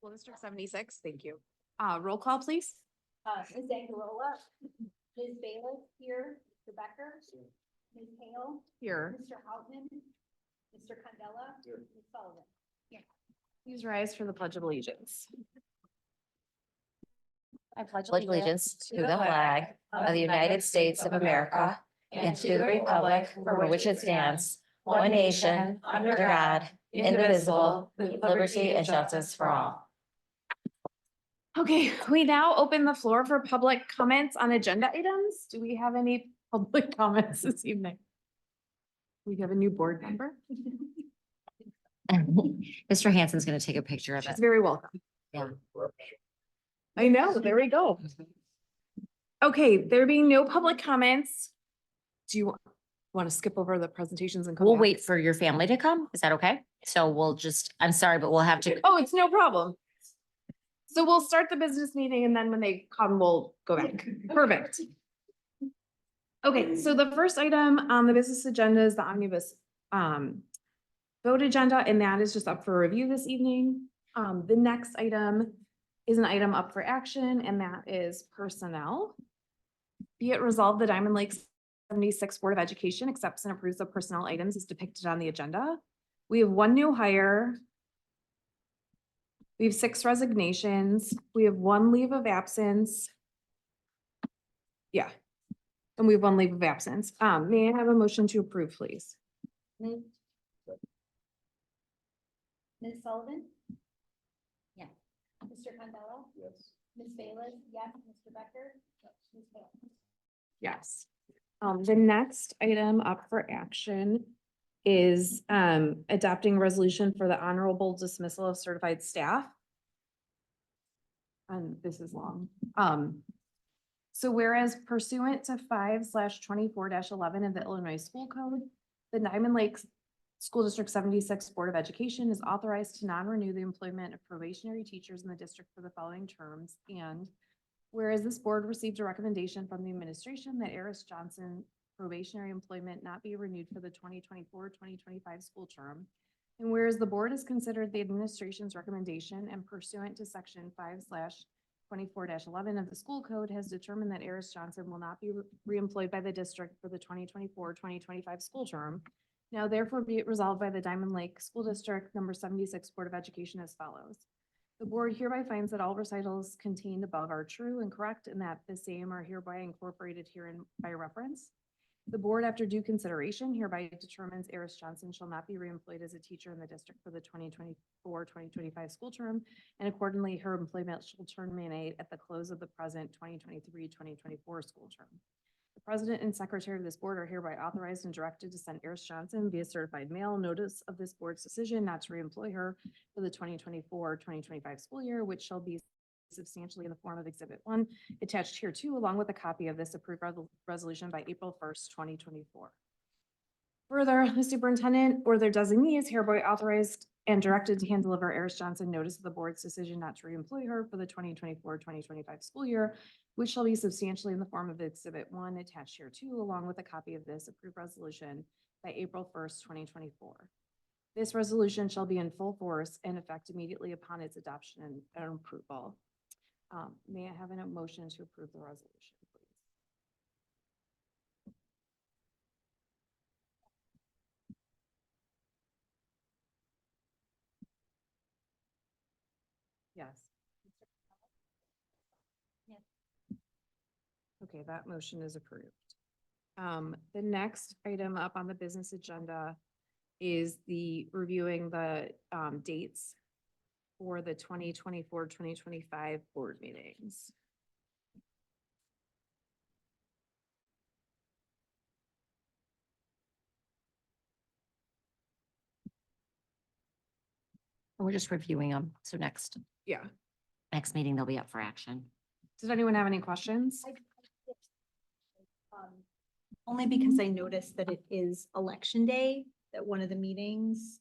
School District 76, thank you. Roll call, please. Ms. Angarola, Ms. Bailiff here, Mr. Becker, Ms. Hale, Here. Mr. Houtman, Mr. Candela, Ms. Sullivan. Please rise for the Pledge of Allegiance. I pledge allegiance to the flag of the United States of America and to the republic for which it stands, one nation, under God, indivisible, with liberty and justice for all. Okay, we now open the floor for public comments on agenda items. Do we have any public comments this evening? We have a new board member. Mr. Hansen's going to take a picture of She's it. very welcome. Yeah. I know, there we go. Okay, there being no public comments. Do you want to skip over the presentations and come We'll back? wait for your family to come. Is that okay? So we'll just, I'm sorry, but we'll have to. Oh, it's no problem. So we'll start the business meeting and then when they come, we'll go back. Perfect. Okay, so the first item on the business agenda is the omnibus vote agenda, and that is just up for review this evening. The next item is an item up for action, and that is personnel. Be it resolved, the Diamond Lakes 76 Board of Education accepts and approves the personnel items as depicted on the agenda. We have one new hire. We have 6 resignations. We have 1 leave of absence. Yeah. And we have 1 leave of absence. May I have a motion to approve, please? Ms. Sullivan? Yeah. Mr. Candela? Yes. Ms. Bailiff? Yes. Mr. Becker? Ms. Hale? Yes. The next item up for action is adopting resolution for the honorable dismissal of certified staff. And this is long. So whereas pursuant to 5/24-11 of the Illinois School Code, the Diamond Lakes School District 76 Board of Education is authorized to non-renew the employment of probationary teachers in the district for the following terms. And whereas this board received a recommendation from the administration that Eris Johnson probationary employment not be renewed for the 2024-2025 school term. And whereas the board has considered the administration's recommendation and pursuant to section 5/24-11 of the school code has determined that Eris Johnson will not be reemployed by the district for the 2024-2025 school term. Now therefore be it resolved by the Diamond Lake School District number 76 Board of Education as follows. The board hereby finds that all recitals contained above are true and correct and that the same are hereby incorporated herein by reference. The board, after due consideration, hereby determines Eris Johnson shall not be reemployed as a teacher in the district for the 2024-2025 school term, and accordingly, her employment shall terminate at the close of the present 2023-2024 school term. The president and secretary of this board are hereby authorized and directed to send Eris Johnson via certified mail notice of this board's decision not to reemploy her for the 2024-2025 school year, which shall be substantially in the form of Exhibit 1 attached here too, along with a copy of this approved resolution by April 1st, 2024. Further, the superintendent or their designee is hereby authorized and directed to hand deliver Eris Johnson notice of the board's decision not to reemploy her for the 2024-2025 school year, which shall be substantially in the form of Exhibit 1 attached here too, along with a copy of this approved resolution by April 1st, 2024. This resolution shall be in full force and effect immediately upon its adoption and approval. May I have a motion to approve the resolution, please? Yes. Yes. Okay, that motion is approved. The next item up on the business agenda is the reviewing the dates for the 2024-2025 board meetings. We're just reviewing them. So next Yeah. meeting, they'll be up for action. Does anyone have any questions? Only because I noticed that it is election day, that one of the meetings,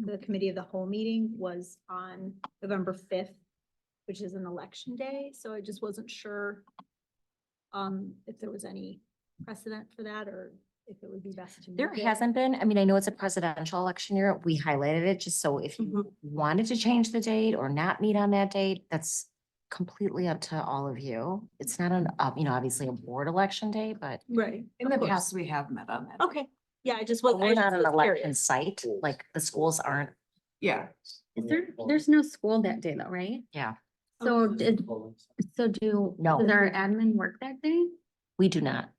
the committee of the whole meeting was on November 5th, which is an election day, so I just wasn't sure if there was any precedent for that or if it would be best to. There move it. hasn't been, I mean, I know it's a presidential election year. We highlighted it just so if you wanted to change the date or not meet on that date, that's completely up to all of you. It's not an, obviously a board election day, but Right. In the of course. past, we have met on that. Okay, yeah, I just was. we're not an was election curious. site, like the schools aren't, Yeah. There's no school that day though, right? yeah, So do, No. does our admin work that day? we do not.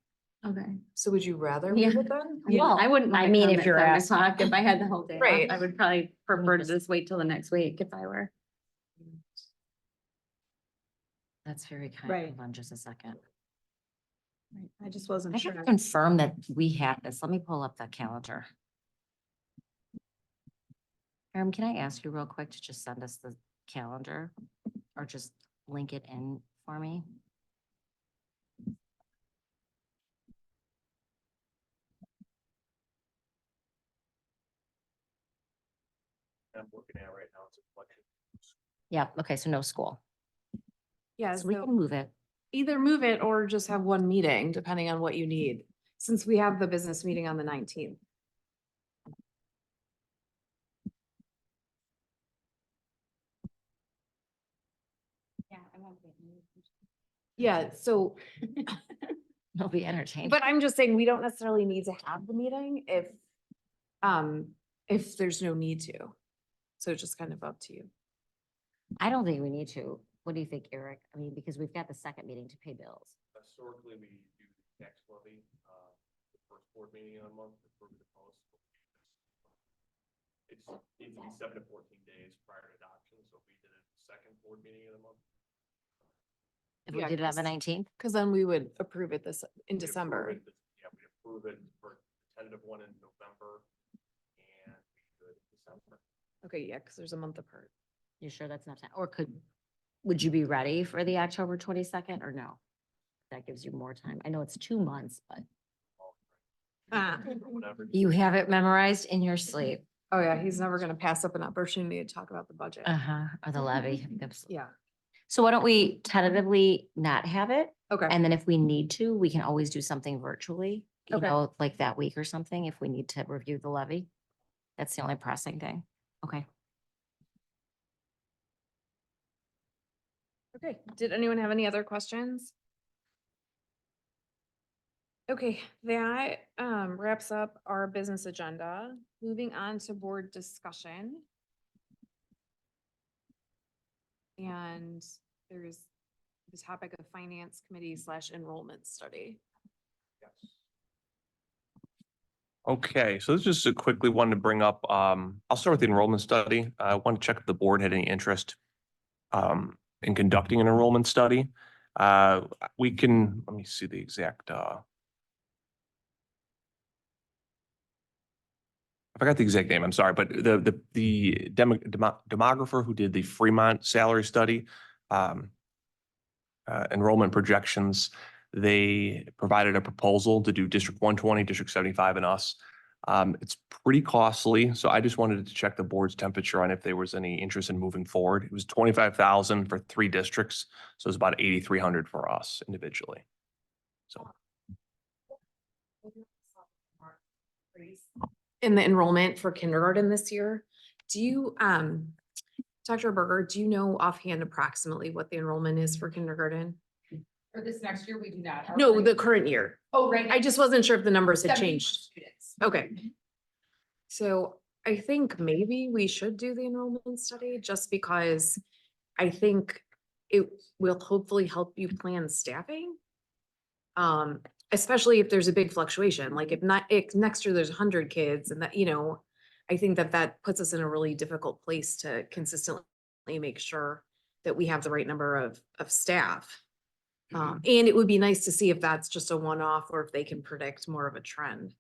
Okay. So would you rather Yeah. move it then? Yeah, I wouldn't. I wanna mean, come if at you're 7 asking- o'clock, if I had the whole day off, Right. I would probably prefer to just wait till the next week if I were. That's very kind. Right. Hold on just a second. Right, I just wasn't I sure. have to confirm that we have this. Let me pull up the calendar. Can I ask you real quick to just send us the calendar or just link it in for me? I'm looking at right now, it's a collection. Yeah, okay, so no school. Yeah, So we so can move it. either move it or just have one meeting, depending on what you need, since we have the business meeting on the 19th. Yeah, so, It'll be entertaining. but I'm just saying, we don't necessarily need to have the meeting if there's no need to. So it's just kind of up to you. I don't think we need to. What do you think, Eric? I mean, because we've got the second meeting to pay bills. Historically, we do the tax levy, the first board meeting in a month, approve the post. It's needs to be 7 to 14 days prior to adoption, so if we did it second board meeting in a month. If we Yeah, did it on the 'cause- 19th? Because then we would approve it in we'd approve December. it- Yeah, we'd approve it for tentative one in November and we could December. Okay, yeah, because there's a month apart. You sure that's not time? Or would you be ready for the October 22nd or no? That gives you more time. I know it's 2 months, but Ah. Or whatever. you have it memorized in your sleep. Oh, yeah, he's never gonna pass up an opportunity to talk about the budget. Uh-huh, or the levy. Absolutely. Yeah, So why don't we tentatively not have it? okay. And then if we need to, we can always do something virtually, you Okay. know, like that week or something, if we need to review the levy. That's the only pressing thing. Okay. Okay, did anyone have any other questions? Okay, that wraps up our business agenda. Moving on to board discussion. And there's the topic of finance committee / enrollment study. Yes. Okay, so this is just a quickly one to bring up. I'll start with the enrollment study. I want to check if the board had any interest in conducting an enrollment study. We can, let me see the exact I forgot the exact name, I'm sorry, but the demographer who did the Fremont salary study, enrollment projections, they provided a proposal to do District 120, District 75 and us. It's pretty costly, so I just wanted to check the board's temperature on if there was any interest in moving forward. It was 25,000 for 3 districts, so it's about 8,300 for us individually. So. In the enrollment for kindergarten this year, do you, Dr. Berger, do you know offhand approximately what the enrollment is for kindergarten? For this next year, we do not. No, the current year. Oh, right. I just wasn't sure if the numbers had 71 changed. students. Okay. So I think maybe we should do the enrollment study just because I think it will hopefully help you plan staffing. Especially if there's a big fluctuation, like if next year there's 100 kids and that, I think that puts us in a really difficult place to consistently make sure that we have the right number of staff. And it would be nice to see if that's just a one-off or if they can predict more of a trend.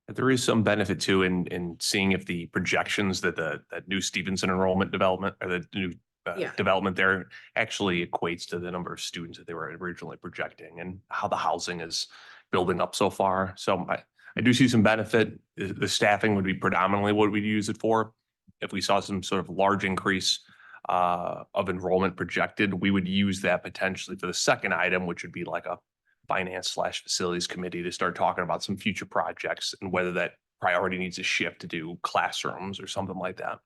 There is some benefit too in seeing if the projections that that new Stevenson enrollment development or the new Yeah. development there actually equates to the number of students that they were originally projecting and how the housing is building up so far. So I do see some benefit. The staffing would be predominantly what we'd use it for. If we saw some sort of large increase of enrollment projected, we would use that potentially for the second item, which would be like a finance/facilities committee to start talking about some future projects and whether that priority needs to shift to do classrooms or something like that.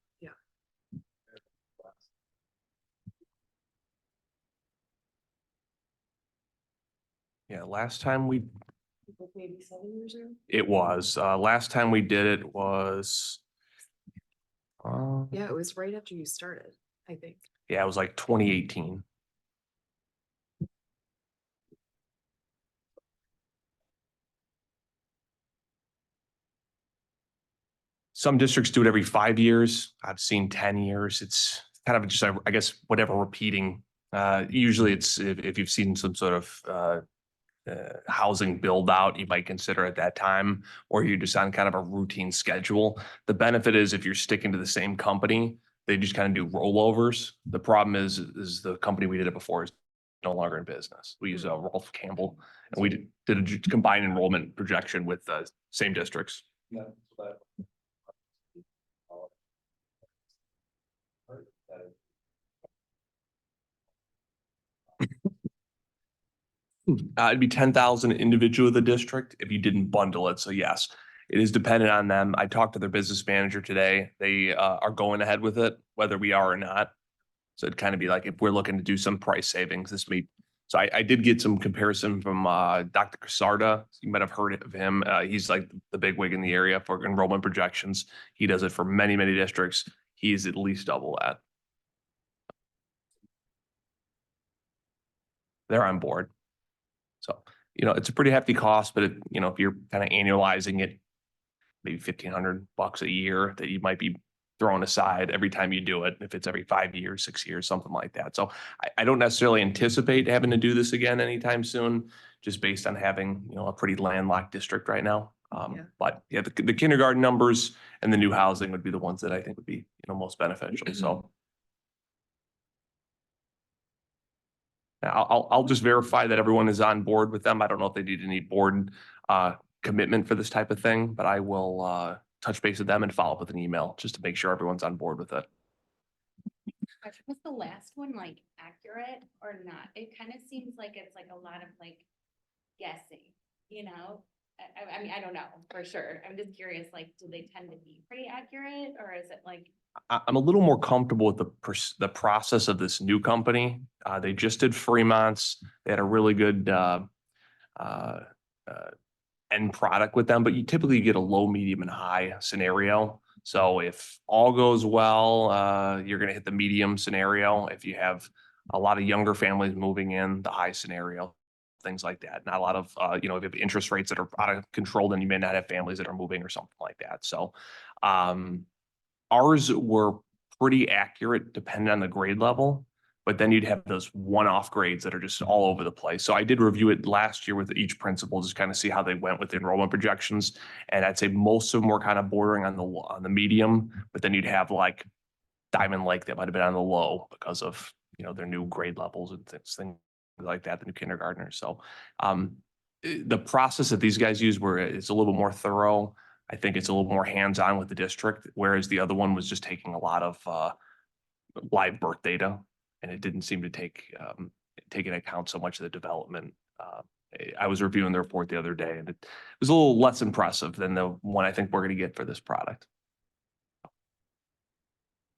Yeah, last time Maybe 7 years ago. it was, last time we did it was, Yeah, it was right after you started, I think. yeah, it was like 2018. Some districts do it every 5 years. I've seen 10 years. It's kind of just, I guess, whatever repeating. Usually it's if you've seen some sort of housing build out, you might consider at that time, or you're just on kind of a routine schedule. The benefit is if you're sticking to the same company, they just kind of do rollovers. The problem is the company we did it before is no longer in business. We use Rolf Campbell, and we did a combined enrollment projection with the same districts. It'd be 10,000 individual of the district if you didn't bundle it. So yes, it is dependent on them. I talked to their business manager today. They are going ahead with it, whether we are or not. So it'd kind of be like if we're looking to do some price savings, this may. So I did get some comparison from Dr. Casarda. You might have heard of him. He's like the big wig in the area for enrollment projections. He does it for many, many districts. He's at least double that. They're on board. So, it's a pretty hefty cost, but if you're kind of annualizing it, maybe $1,500 a year that you might be throwing aside every time you do it, if it's every 5 years, 6 years, something like that. So I don't necessarily anticipate having to do this again anytime soon, just based on having, a pretty landlocked district right now. Yeah. But yeah, the kindergarten numbers and the new housing would be the ones that I think would be, most beneficial. So. I'll just verify that everyone is on board with them. I don't know if they need any board commitment for this type of thing, but I will touch base with them and follow up with an email just to make sure everyone's on board with it. Was the last one like accurate or not? It kind of seems like it's like a lot of like guessing, I mean, I don't know for sure. I'm just curious, like, do they tend to be pretty accurate or is it like? I'm a little more comfortable with the process of this new company. They just did Fremont's. They had a really good end product with them, but you typically get a low, medium, and high scenario. So if all goes well, you're going to hit the medium scenario. If you have a lot of younger families moving in, the high scenario, things like that. Not a lot of, if you have interest rates that are out of control, then you may not have families that are moving or something like that. So ours were pretty accurate depending on the grade level, but then you'd have those one-off grades that are just all over the place. So I did review it last year with each principal, just kind of see how they went with the enrollment projections. And I'd say most of them were kind of bordering on the medium, but then you'd have like Diamond Lake that might've been on the low because of, their new grade levels and things like that, the new kindergartners. So the process that these guys use where it's a little bit more thorough. I think it's a little more hands-on with the district, whereas the other one was just taking a lot of live birth data, and it didn't seem to take into account so much of the development. I was reviewing the report the other day, and it was a little less impressive than the one I think we're going to get for this product.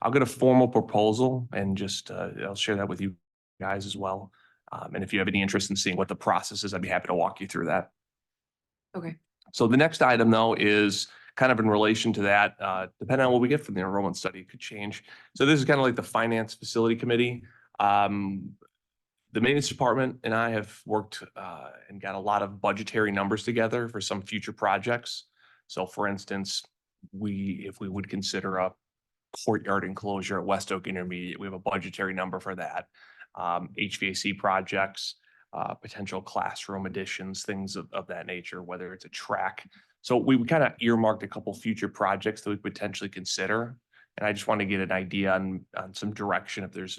I'll get a formal proposal and just I'll share that with you guys as well. And if you have any interest in seeing what the process is, I'd be happy to walk you through that. Okay. So the next item though is kind of in relation to that, depending on what we get from the enrollment study, it could change. So this is kind of like the finance facility committee. The maintenance department and I have worked and got a lot of budgetary numbers together for some future projects. So for instance, if we would consider a courtyard enclosure at West Oak Intermediate, we have a budgetary number for that. HVAC projects, potential classroom additions, things of that nature, whether it's a track. So we kind of earmarked a couple future projects that we potentially consider. And I just want to get an idea on some direction if there's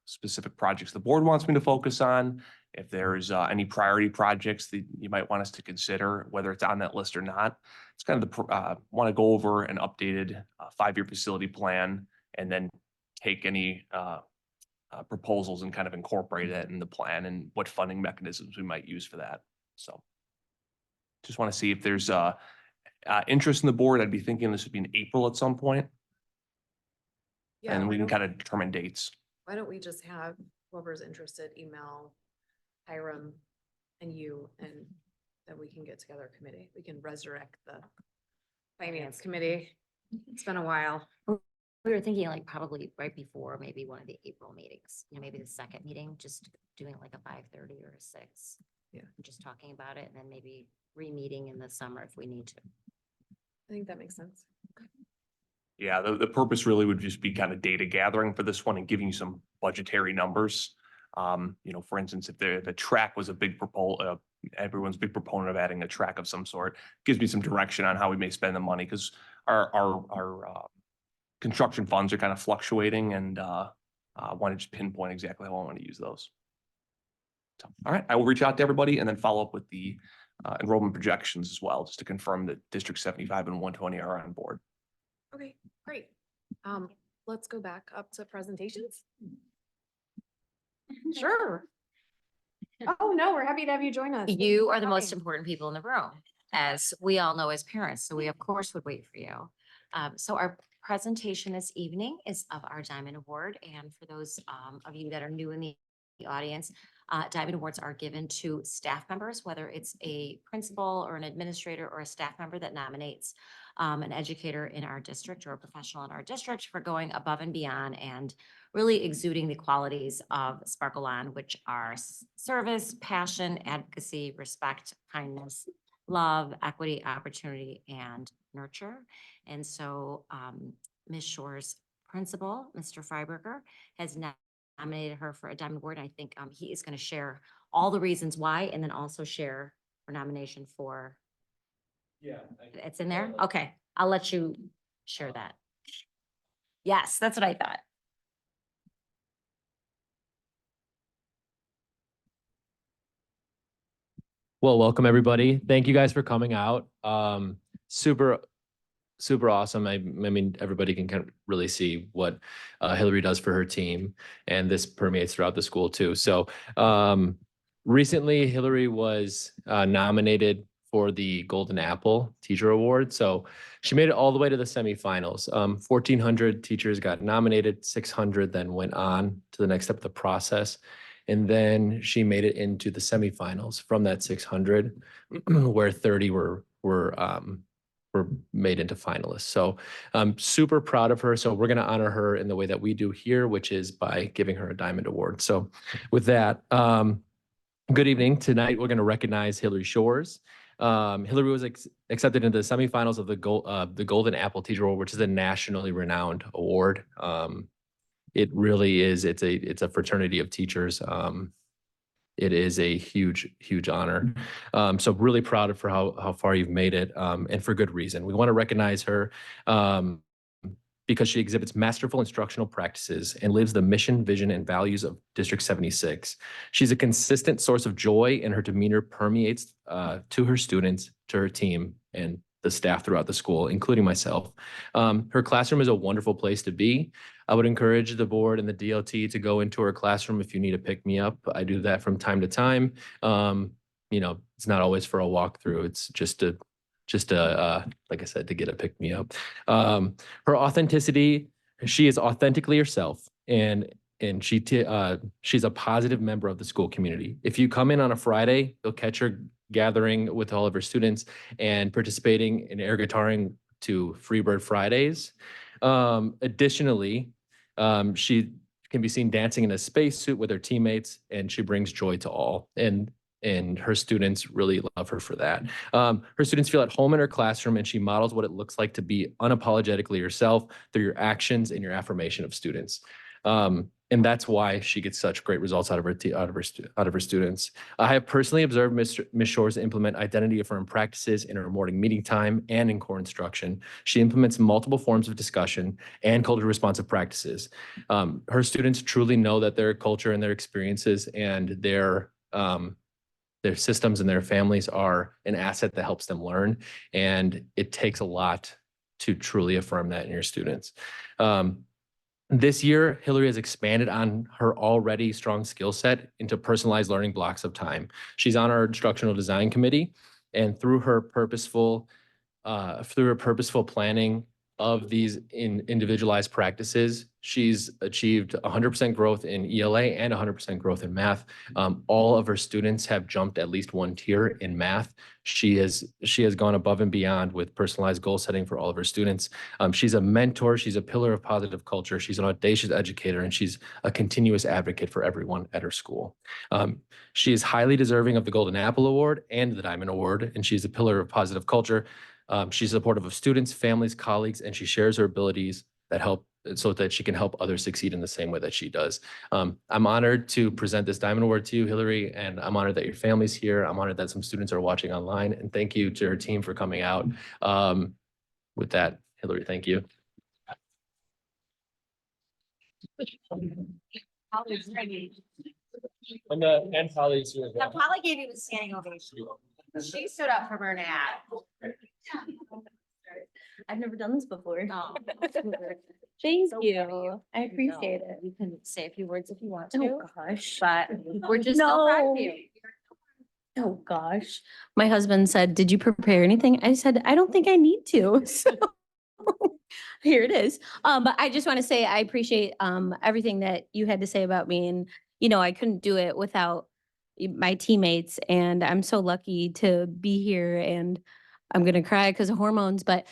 specific projects the board wants me to focus on, if there's any priority projects that you might want us to consider, whether it's on that list or not. It's kind of want to go over an updated 5-year facility plan and then take any proposals and kind of incorporate that in the plan and what funding mechanisms we might use for that. So just want to see if there's interest in the board. I'd be thinking this would be in April at some point, Yeah, and we why can don't- kind of determine dates. Why don't we just have whoever's interested email Hiram and you, and then we can get together a committee. We can resurrect the finance committee. It's been a while. We were thinking like probably right before maybe one of the April meetings, maybe the second meeting, just doing like a 5:30 or a 6. Yeah. Just talking about it and then maybe re-meeting in the summer if we need to. I think that makes sense. Yeah, the purpose really would just be kind of data gathering for this one and giving you some budgetary numbers. For instance, if the track was a big everyone's big proponent of adding a track of some sort, gives me some direction on how we may spend the money, because our construction funds are kind of fluctuating, and want to just pinpoint exactly how I want to use those. So, all right, I will reach out to everybody and then follow up with the enrollment projections as well, just to confirm that District 75 and 120 are on board. Okay, great. Let's go back up to presentations. Sure. Oh, no, we're happy to have you join us. Thank You for are the most coming. important people in the room, as we all know as parents, so we of course would wait for you. So our presentation this evening is of our Diamond Award, and for those of you that are new in the audience, Diamond Awards are given to staff members, whether it's a principal or an administrator or a staff member that nominates an educator in our district or a professional in our district for going above and beyond and really exuding the qualities of Sparkle On, which are service, passion, advocacy, respect, kindness, love, equity, opportunity, and nurture. And so Ms. Shore's principal, Mr. Freiberger, has nominated her for a Diamond Award. I think he is going to share all the reasons why, and then also share her nomination for. Yeah. It's in there? Okay, I'll let you share that. Yes, that's what I thought. Well, welcome everybody. Thank you guys for coming out. Super awesome. I mean, everybody can kind of really see what Hillary does for her team, and this permeates throughout the school too. So recently Hillary was nominated for the Golden Apple Teacher Award. So she made it all the way to the semifinals. 1,400 teachers got nominated, 600 then went on to the next step of the process. And then she made it into the semifinals from that 600, where 30 were made into finalists. So I'm super proud of her. So we're going to honor her in the way that we do here, which is by giving her a Diamond Award. So with that, good evening. Tonight, we're going to recognize Hillary Shores. Hillary was accepted into the semifinals of the Golden Apple Teacher Award, which is a nationally renowned award. It really is. It's a fraternity of teachers. It is a huge honor. So really proud of her how far you've made it, and for good reason. We want to recognize her because she exhibits masterful instructional practices and lives the mission, vision, and values of District 76. She's a consistent source of joy, and her demeanor permeates to her students, to her team, and the staff throughout the school, including myself. Her classroom is a wonderful place to be. I would encourage the board and the DLT to go into her classroom if you need to pick me up. I do that from time to time. It's not always for a walkthrough. It's just like I said, to get a pick me up. Her authenticity, she is authentically herself, and she's a positive member of the school community. If you come in on a Friday, you'll catch her gathering with all of her students and participating in air guitaring to Freebird Fridays. Additionally, she can be seen dancing in a spacesuit with her teammates, and she brings joy to all. And her students really love her for that. Her students feel at home in her classroom, and she models what it looks like to be unapologetically herself through your actions and your affirmation of students. And that's why she gets such great results out of her students. I have personally observed Ms. Shores implement identity affirming practices in her morning meeting time and in core instruction. She implements multiple forms of discussion and culture responsive practices. Her students truly know that their culture and their experiences and their systems and their families are an asset that helps them learn. And it takes a lot to truly affirm that in your students. This year, Hillary has expanded on her already strong skill set into personalized learning blocks of time. She's on our instructional design committee, and through her purposeful planning of these individualized practices, she's achieved 100% growth in ELA and 100% growth in math. All of her students have jumped at least one tier in math. She has gone above and beyond with personalized goal setting for all of her students. She's a mentor. She's a pillar of positive culture. She's an audacious educator, and she's a continuous advocate for everyone at her school. She is highly deserving of the Golden Apple Award and the Diamond Award, and she's a pillar of positive culture. She's supportive of students, families, colleagues, and she shares her abilities that help so that she can help others succeed in the same way that she does. I'm honored to present this Diamond Award to you, Hillary, and I'm honored that your family's here. I'm honored that some students are watching online, and thank you to her team for coming out. With that, Hillary, thank you. And colleagues here as well. Paula gave you a standing ovation. She stood up for Bernat. I've never done this before. Oh. Thank So you. proud of you. I appreciate it. You can say a few words if you want Oh, to, gosh. but we're just so proud of No. you. Oh, gosh. My husband said, "Did you prepare anything?" I said, "I don't think I need to." So here it is. But I just want to say I appreciate everything that you had to say about me. And, I couldn't do it without my teammates. And I'm so lucky to be here. And I'm going to cry because of hormones. But,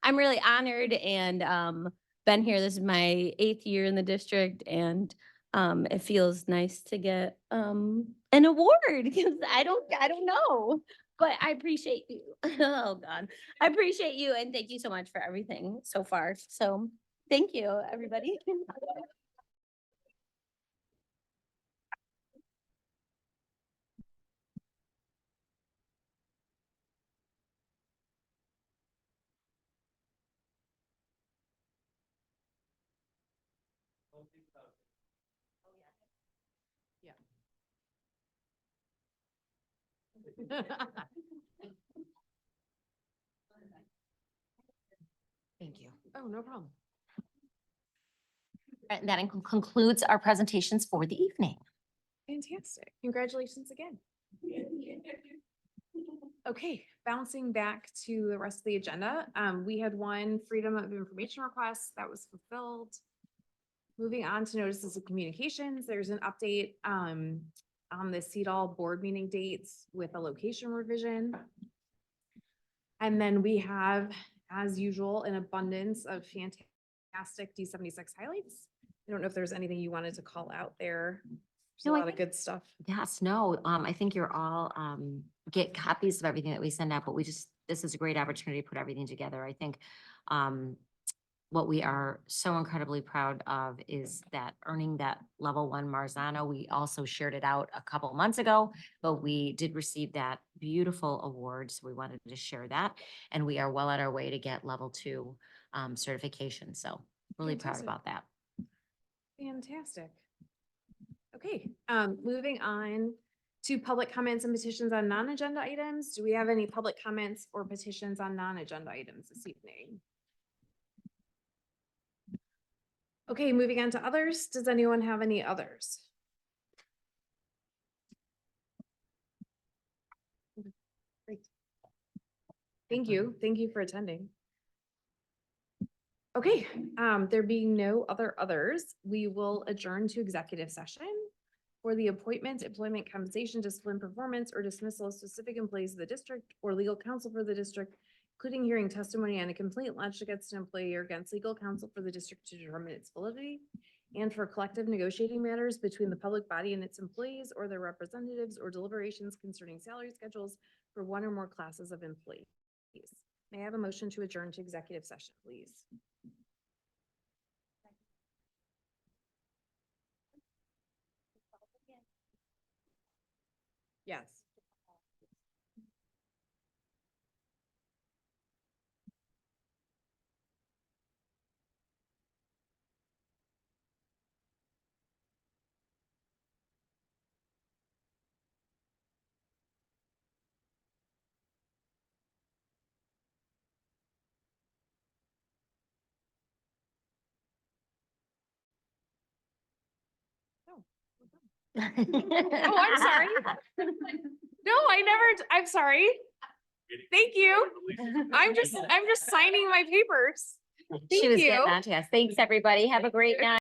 I'm really honored and been here. This is my 8th year in the district. And it feels nice to get an award because I don't know, but I appreciate you. Oh God, I appreciate you and thank you so much for everything so far. So thank you, everybody. Thank you. Oh, no problem. And that concludes our presentations for the evening. Fantastic. Congratulations again. Okay, bouncing back to the rest of the agenda. We had one Freedom of Information request that was fulfilled. Moving on to notices of communications, there's an update on the CEDAW board meeting dates with a location revision. And then we have, as usual, an abundance of fantastic D76 highlights. I don't know if there's anything you wanted to call out there. There's No, a I lot of think- good stuff. Yes, no, I think you're all, get copies of everything that we send out, but this is a great opportunity to put everything together. I think, what we are so incredibly proud of is that earning that level 1 Marzano. We also shared it out a couple months ago, but we did receive that beautiful award. So we wanted to share that, and we are well on our way to get level 2 certification. So really proud Fantastic. about that. Fantastic. Okay, moving on to public comments and petitions on non-agenda items. Do we have any public comments or petitions on non-agenda items this evening? Okay, moving on to others. Does anyone have any others? Great. Thank you. Thank you for attending. Okay, there being no other others, we will adjourn to executive session for the appointment, employment, compensation, discipline, performance, or dismissal of specific employees of the district or legal counsel for the district, including hearing testimony on a complaint lodged against an employee or against legal counsel for the district to determine its validity, and for collective negotiating matters between the public body and its employees or their representatives, or deliberations concerning salary schedules for one or more classes of employees. May I have a motion to adjourn to executive session, please? Yes. Oh, I'm sorry. No, I'm sorry. Thank you. I'm just signing my papers. She Thank was you. getting on to us. Thanks, everybody. Have a great night.